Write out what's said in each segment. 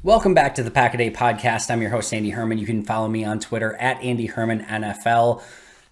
Welcome back to the Pack a Day podcast. I'm your host, Andy Herman. You can follow me on Twitter at Andy Herman NFL.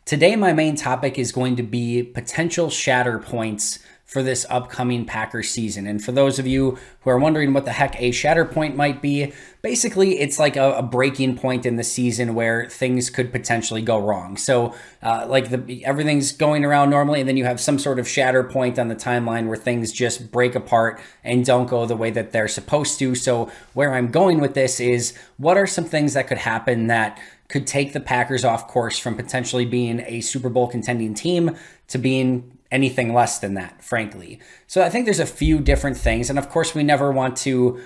Today, my main topic is going to be potential shatter points for this upcoming Packers season. And for those of you who are wondering what the heck a shatter point might be, basically it's like a breaking point in the season where things could potentially go wrong. So everything's going around normally, and then you have some sort of shatter point on the timeline where things just break apart and don't go the way that they're supposed to. So where I'm going with this is, what are some things that could happen that could take the Packers off course from potentially being a Super Bowl contending team to being anything less than that, frankly. So I think there's a few different things. And of course, we never want to,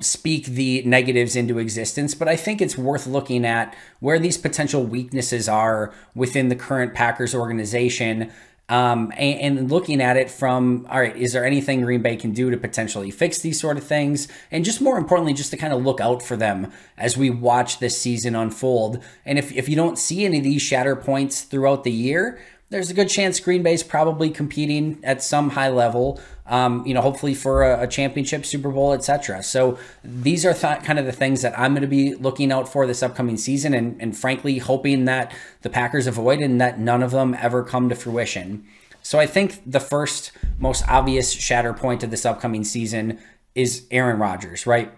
speak the negatives into existence, but I think it's worth looking at where these potential weaknesses are within the current Packers organization, and looking at it from, all right, is there anything Green Bay can do to potentially fix these sort of things? And just more importantly, just to kind of look out for them as we watch this season unfold. And if you don't see any of these shatter points throughout the year, there's a good chance Green Bay's probably competing at some high level, hopefully for a championship, Super Bowl, etc. So these are kind of the things that I'm going to be looking out for this upcoming season, and frankly, hoping that the Packers avoid and that none of them ever come to fruition. So I think the first most obvious shatter point of this upcoming season is Aaron Rodgers, right?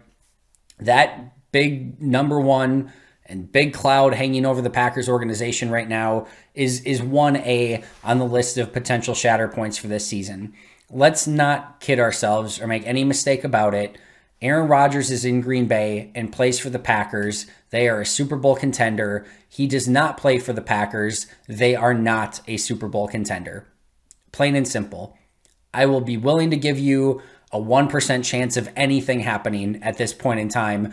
That big number one and big cloud hanging over the Packers organization right now is 1A on the list of potential shatter points for this season. Let's not kid ourselves or make any mistake about it. Aaron Rodgers is in Green Bay and plays for the Packers. They are a Super Bowl contender. He does not play for the Packers. They are not a Super Bowl contender. Plain and simple. I will be willing to give you a 1% chance of anything happening at this point in time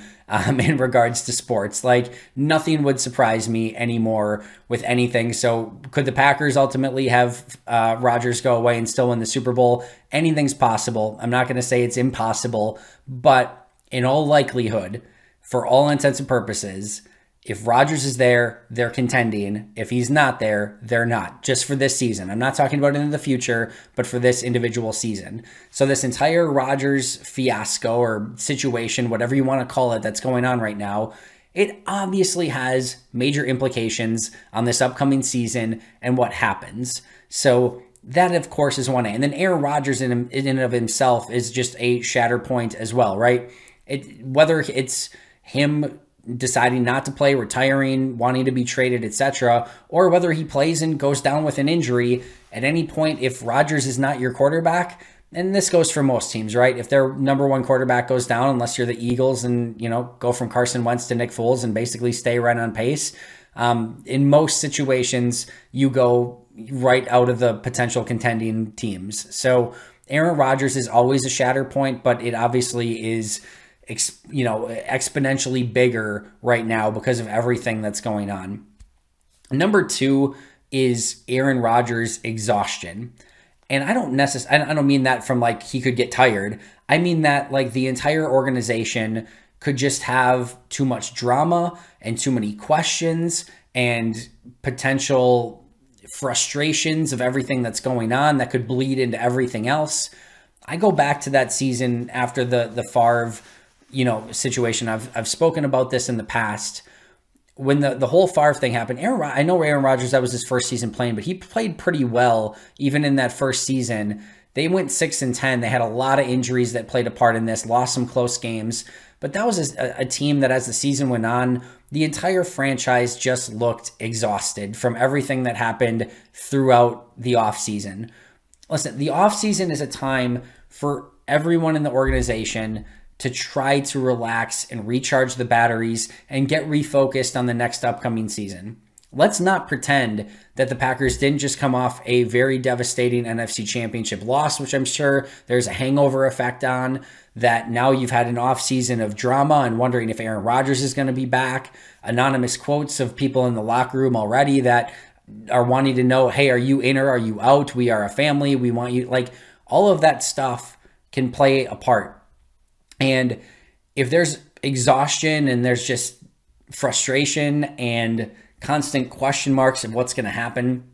in regards to sports. Like, nothing would surprise me anymore with anything. So could the Packers ultimately have Rodgers go away and still win the Super Bowl? Anything's possible. I'm not going to say it's impossible, but in all likelihood, for all intents and purposes, if Rodgers is there, they're contending. If he's not there, they're not. Just for this season. I'm not talking about into the future, but for this individual season. So this entire Rodgers fiasco or situation, whatever you want to call it, that's going on right now, it obviously has major implications on this upcoming season and what happens. So that, of course, is 1A. And then Aaron Rodgers in and of himself is just a shatter point as well, right? Whether it's him deciding not to play, retiring, wanting to be traded, etc., or whether he plays and goes down with an injury, at any point, if Rodgers is not your quarterback, and this goes for most teams, right? If their number one quarterback goes down, unless you're the Eagles and, go from Carson Wentz to Nick Foles and basically stay right on pace, in most situations, you go right out of the potential contending teams. So Aaron Rodgers is always a shatter point, but it obviously is exponentially bigger right now because of everything that's going on. Number 2 is Aaron Rodgers' exhaustion. And I don't mean that from like he could get tired. I mean that like the entire organization could just have too much drama and too many questions and potential frustrations of everything that's going on that could bleed into everything else. I go back to that season after the Favre situation. I've spoken about this in the past. When the whole Favre thing happened, I know Aaron Rodgers, that was his first season playing, but he played pretty well even in that first season. They went 6-10. They had a lot of injuries that played a part in this, lost some close games, but that was a team that as the season went on, the entire franchise just looked exhausted from everything that happened throughout the offseason. Listen, the offseason is a time for everyone in the organization to try to relax and recharge the batteries and get refocused on the next upcoming season. Let's not pretend that the Packers didn't just come off a very devastating NFC Championship loss, which I'm sure there's a hangover effect on, that now you've had an offseason of drama and wondering if Aaron Rodgers is going to be back, anonymous quotes of people in the locker room already that are wanting to know, hey, are you in or are you out? We are a family. We want you. Like, all of that stuff can play a part. And if there's exhaustion and there's just frustration and constant question marks of what's going to happen,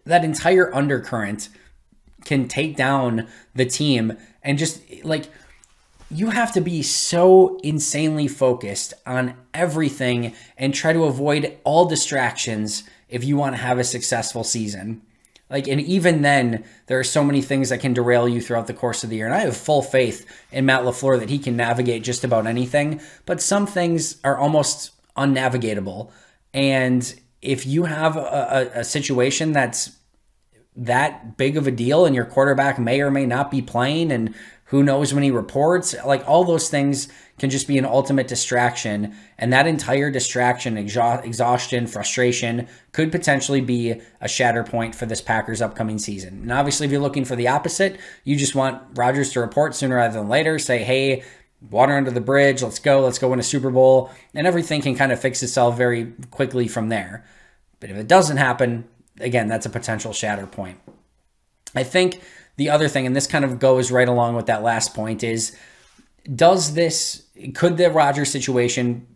that entire undercurrent can take down the team. And just like, you have to be so insanely focused on everything and try to avoid all distractions if you want to have a successful season. Like, and even then, there are so many things that can derail you throughout the course of the year. And I have full faith in Matt LaFleur that he can navigate just about anything, but some things are almost unnavigatable. And if you have a situation that's that big of a deal and your quarterback may or may not be playing, and who knows when he reports, like all those things can just be an ultimate distraction. And that entire distraction, exhaustion, frustration could potentially be a shatter point for this Packers upcoming season. And obviously, if you're looking for the opposite, you just want Rodgers to report sooner rather than later, say, hey, water under the bridge, let's go win a Super Bowl, and everything can kind of fix itself very quickly from there. But if it doesn't happen, again, that's a potential shatter point. I think the other thing, and this kind of goes right along with that last point, is could the Rodgers situation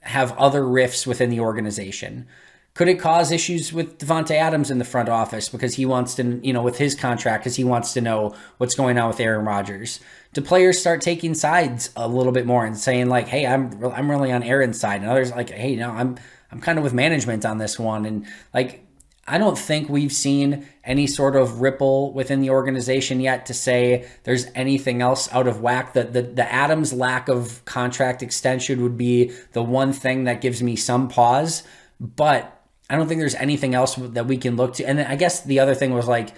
have other rifts within the organization? Could it cause issues with Devontae Adams in the front office because he wants to, with his contract, because he wants to know what's going on with Aaron Rodgers? Do players start taking sides a little bit more and saying like, hey, I'm really on Aaron's side, and others like, hey, no, I'm kind of with management on this one, and like, I don't think we've seen any sort of ripple within the organization yet to say there's anything else out of whack. The Adams lack of contract extension would be the one thing that gives me some pause, but I don't think there's anything else that we can look to. And I guess the other thing was like,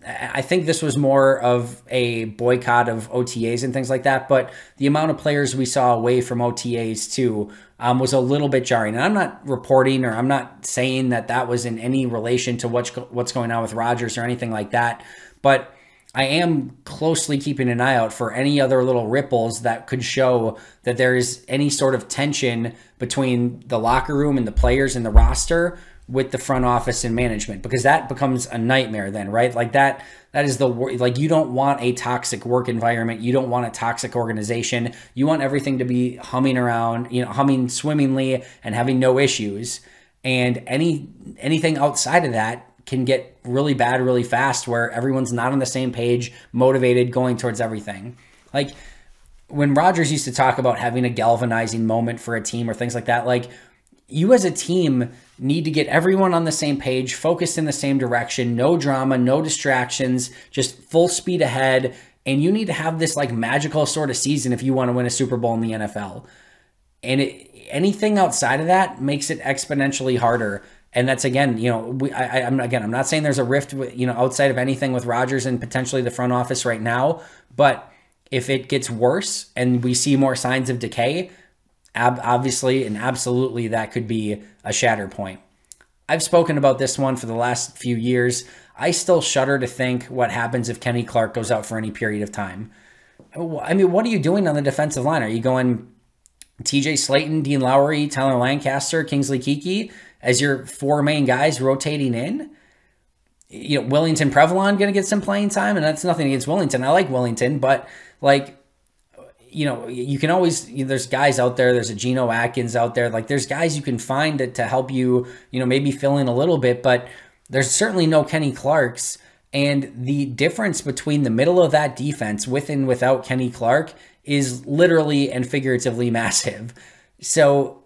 I think this was more of a boycott of OTAs and things like that, but the amount of players we saw away from OTAs too was a little bit jarring. And I'm not reporting, or I'm not saying that was in any relation to what's going on with Rodgers or anything like that, but I am closely keeping an eye out for any other little ripples that could show that there is any sort of tension between the locker room and the players and the roster with the front office and management, because that becomes a nightmare then, right? Like that is like, you don't want a toxic work environment. You don't want a toxic organization. You want everything to be humming around, humming swimmingly and having no issues. And anything outside of that can get really bad really fast, where everyone's not on the same page, motivated, going towards everything. Like when Rodgers used to talk about having a galvanizing moment for a team or things like that, like, you as a team need to get everyone on the same page, focused in the same direction, no drama, no distractions, just full speed ahead. And you need to have this like magical sort of season if you want to win a Super Bowl in the NFL. And anything outside of that makes it exponentially harder. And that's, again, I'm not saying there's a rift, outside of anything with Rodgers and potentially the front office right now. But if it gets worse and we see more signs of decay, obviously and absolutely that could be a shatter point. I've spoken about this one for the last few years. I still shudder to think what happens if Kenny Clark goes out for any period of time. I mean, what are you doing on the defensive line? Are you going TJ Slayton, Dean Lowry, Tyler Lancaster, Kingsley Keke as your four main guys rotating in? Willington Prevalon going to get some playing time, and that's nothing against Willington. I like Willington, but like, you can always, there's guys out there, there's a Geno Atkins out there, like there's guys you can find to help you, maybe fill in a little bit, but there's certainly no Kenny Clarks. And the difference between the middle of that defense with and without Kenny Clark is literally and figuratively massive. So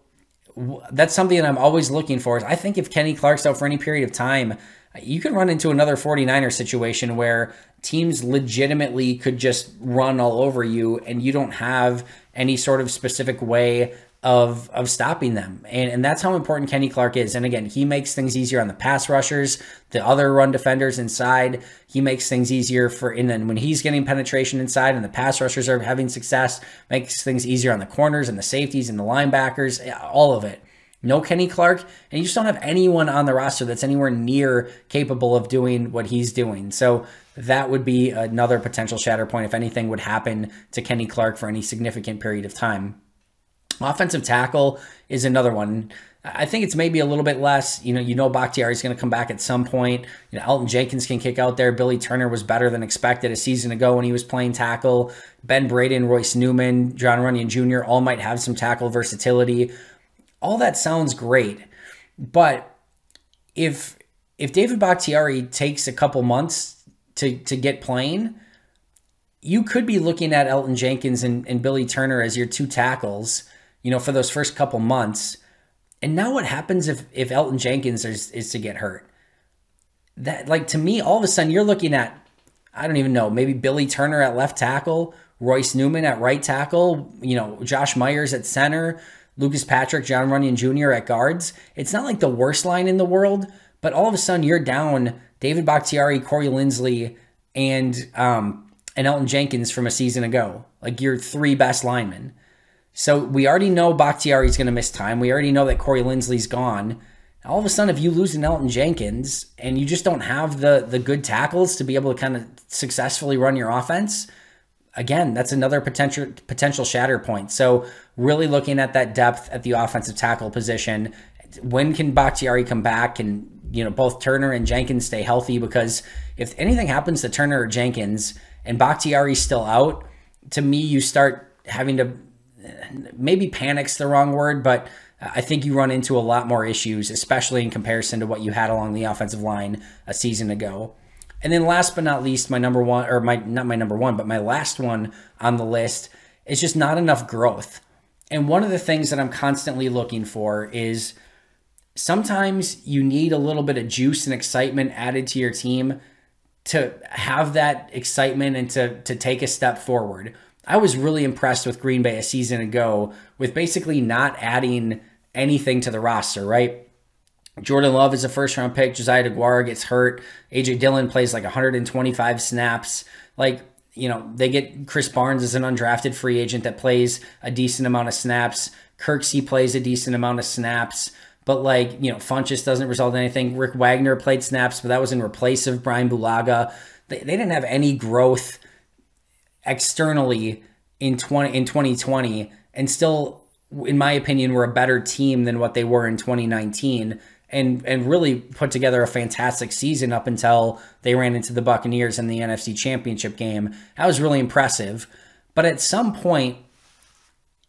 that's something that I'm always looking for. Is I think if Kenny Clark's out for any period of time, you could run into another 49er situation where teams legitimately could just run all over you and you don't have any sort of specific way of stopping them. And that's how important Kenny Clark is. And again, he makes things easier on the pass rushers, the other run defenders inside. He makes things easier and then when he's getting penetration inside and the pass rushers are having success, makes things easier on the corners and the safeties and the linebackers, all of it. No Kenny Clark, and you just don't have anyone on the roster that's anywhere near capable of doing what he's doing. So that would be another potential shatter point if anything would happen to Kenny Clark for any significant period of time. Offensive tackle is another one. I think it's maybe a little bit less. Bakhtiari is going to come back at some point. Elton Jenkins can kick out there. Billy Turner was better than expected a season ago when he was playing tackle. Ben Braden, Royce Newman, John Runyon Jr. all might have some tackle versatility. All that sounds great, but if David Bakhtiari takes a couple months to get playing, you could be looking at Elton Jenkins and Billy Turner as your two tackles, for those first couple months. And now what happens if Elton Jenkins is to get hurt? That, like, to me, all of a sudden you're looking at, I don't even know, maybe Billy Turner at left tackle, Royce Newman at right tackle, Josh Myers at center, Lucas Patrick, John Runyon Jr. at guards. It's not like the worst line in the world, but all of a sudden you're down David Bakhtiari, Corey Linsley, and Elton Jenkins from a season ago. Like, your three best linemen. So we already know Bakhtiari's going to miss time. We already know that Corey Linsley's gone. All of a sudden, if you lose an Elton Jenkins and you just don't have the good tackles to be able to kind of successfully run your offense, again, that's another potential shatter point. So really looking at that depth at the offensive tackle position. When can Bakhtiari come back? And both Turner and Jenkins stay healthy? Because if anything happens to Turner or Jenkins and Bakhtiari's still out, to me, you start having to, maybe panic's the wrong word, but I think you run into a lot more issues, especially in comparison to what you had along the offensive line a season ago. And then last but not least, my last one on the list is just not enough growth. And one of the things that I'm constantly looking for is sometimes you need a little bit of juice and excitement added to your team to have that excitement and to take a step forward. I was really impressed with Green Bay a season ago with basically not adding anything to the roster, right? Jordan Love is a first-round pick. Josiah DeGuara gets hurt. A.J. Dillon plays like 125 snaps. Like, they get Chris Barnes as an undrafted free agent that plays a decent amount of snaps. Kirksey plays a decent amount of snaps. But, Funchess doesn't result in anything. Rick Wagner played snaps, but that was in replace of Brian Bulaga. They didn't have any growth externally in 2020, and still, in my opinion, were a better team than what they were in 2019, and really put together a fantastic season up until they ran into the Buccaneers in the NFC Championship game. That was really impressive. But at some point,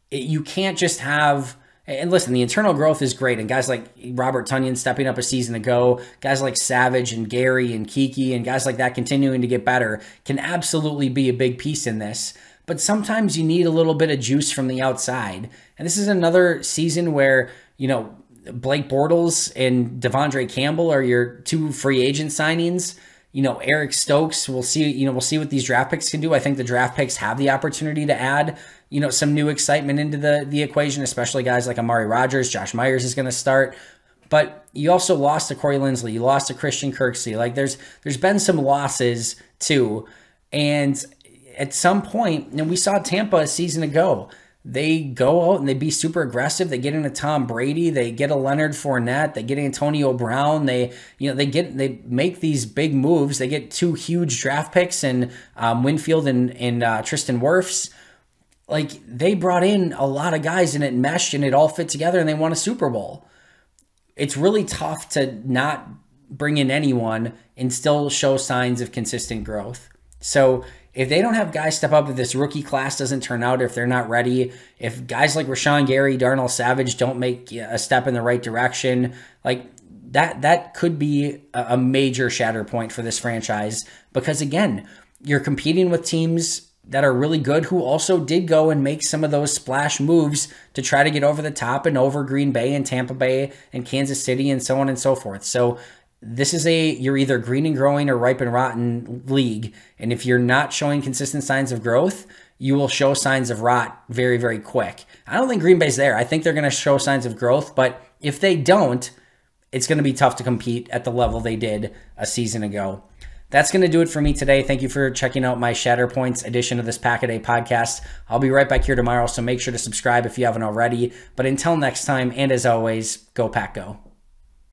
you can't just have, and listen, the internal growth is great, and guys like Robert Tonyan stepping up a season ago, guys like Savage and Gary and Kiki and guys like that continuing to get better can absolutely be a big piece in this. But sometimes you need a little bit of juice from the outside. And this is another season where, Blake Bortles and Devondre Campbell are your two free agent signings. Eric Stokes, we'll see what these draft picks can do. I think the draft picks have the opportunity to add, some new excitement into the equation, especially guys like Amari Rodgers. Josh Myers is going to start. But you also lost to Corey Linsley. You lost to Christian Kirksey. Like, there's been some losses too. And at some point, and we saw Tampa a season ago, they go out and they be super aggressive. They get into Tom Brady. They get a Leonard Fournette. They get Antonio Brown. They make these big moves. They get two huge draft picks in Winfield and Tristan Wirfs. Like, they brought in a lot of guys and it meshed and it all fit together and they won a Super Bowl. It's really tough to not bring in anyone and still show signs of consistent growth. So if they don't have guys step up, if this rookie class doesn't turn out, if they're not ready, if guys like Rashawn Gary, Darnell Savage don't make a step in the right direction, like that could be a major shatter point for this franchise. Because again, you're competing with teams that are really good who also did go and make some of those splash moves to try to get over the top and over Green Bay and Tampa Bay and Kansas City and so on and so forth. So this is you're either green and growing or ripe and rotten league. And if you're not showing consistent signs of growth, you will show signs of rot very, very quick. I don't think Green Bay's there. I think they're going to show signs of growth, but if they don't, it's going to be tough to compete at the level they did a season ago. That's going to do it for me today. Thank you for checking out my Shatterpoints edition of this Pack-A-Day podcast. I'll be right back here tomorrow, so make sure to subscribe if you haven't already. But until next time, and as always, go Pack Go.